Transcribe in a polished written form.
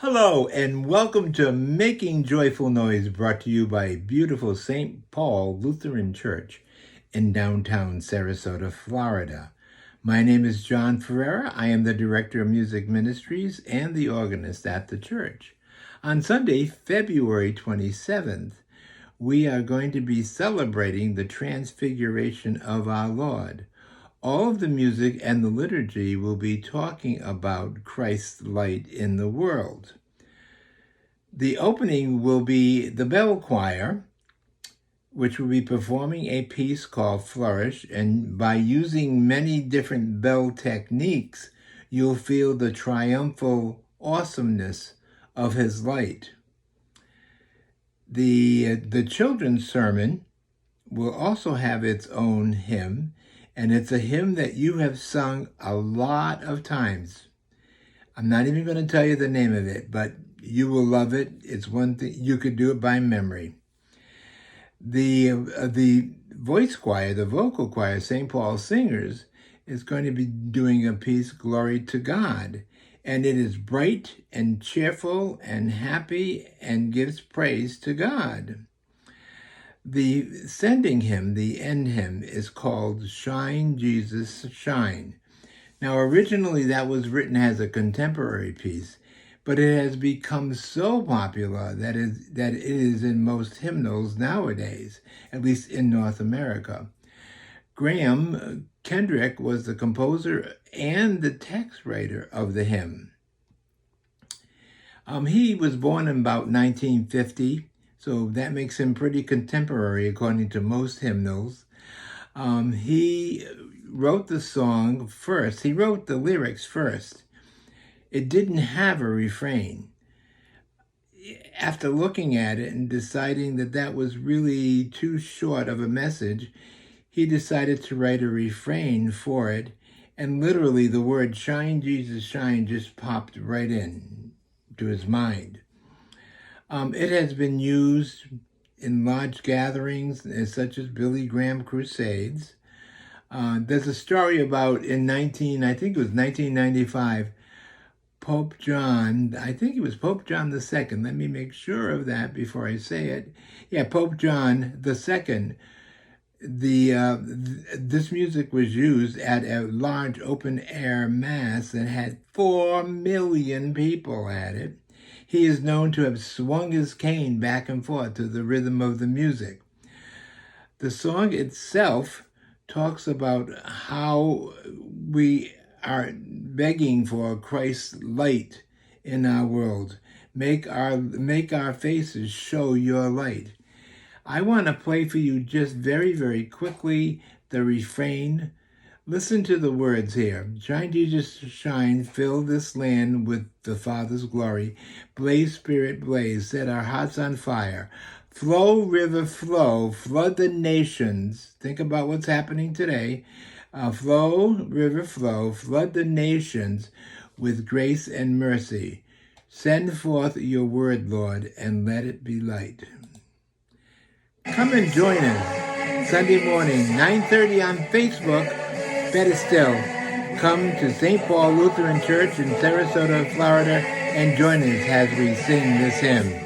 Hello, and welcome to Making Joyful Noise, brought to you by beautiful St. Paul Lutheran Church in downtown Sarasota, Florida. My name is John Ferreira. I am the Director of Music Ministries and the organist at the church. On Sunday, February 27th, we are going to be celebrating the Transfiguration of our Lord. All of the music and the liturgy will be talking about Christ's light in the world. The opening will be the bell choir, which will be performing a piece called Flourish, and by using many different bell techniques, you'll feel the triumphal awesomeness of his light. The children's sermon will also have its own hymn, and it's a hymn that you have sung a lot of times. I'm not even going to tell you the name of it, but you will love it. It's one thing, you could do it by memory. The voice choir, the vocal choir, St. Paul Singers, is going to be doing a piece, Glory to God. And it is bright and cheerful and happy and gives praise to God. The sending hymn, the end hymn, is called Shine, Jesus, Shine. Now, originally that was written as a contemporary piece, but it has become so popular that it is in most hymnals nowadays, at least in North America. Graham Kendrick was the composer and the text writer of the hymn. He was born in about 1950, so that makes him pretty contemporary according to most hymnals. He wrote the song first. He wrote the lyrics first. It didn't have a refrain. After looking at it and deciding that that was really too short of a message, he decided to write a refrain for it, and literally the word Shine, Jesus, Shine just popped right in to his mind. It has been used in large gatherings such as Billy Graham crusades. There's a story about I think it was 1995, Pope John, I think it was Pope John II. Let me make sure of that before I say it. Yeah, Pope John II. This music was used at a large open-air mass that had 4 million people at it. He is known to have swung his cane back and forth to the rhythm of the music. The song itself talks about how we are begging for Christ's light in our world. Make our faces show your light. I want to play for you just very, very quickly the refrain. Listen to the words here. Shine, Jesus, shine, fill this land with the Father's glory. Blaze, Spirit, blaze, set our hearts on fire. Flow, river, flow, flood the nations. Think about what's happening today. Flow, river, flow, flood the nations with grace and mercy. Send forth your word, Lord, and let it be light. Come and join us Sunday morning, 9:30 on Facebook. Better still, come to St. Paul Lutheran Church in Sarasota, Florida, and join us as we sing this hymn.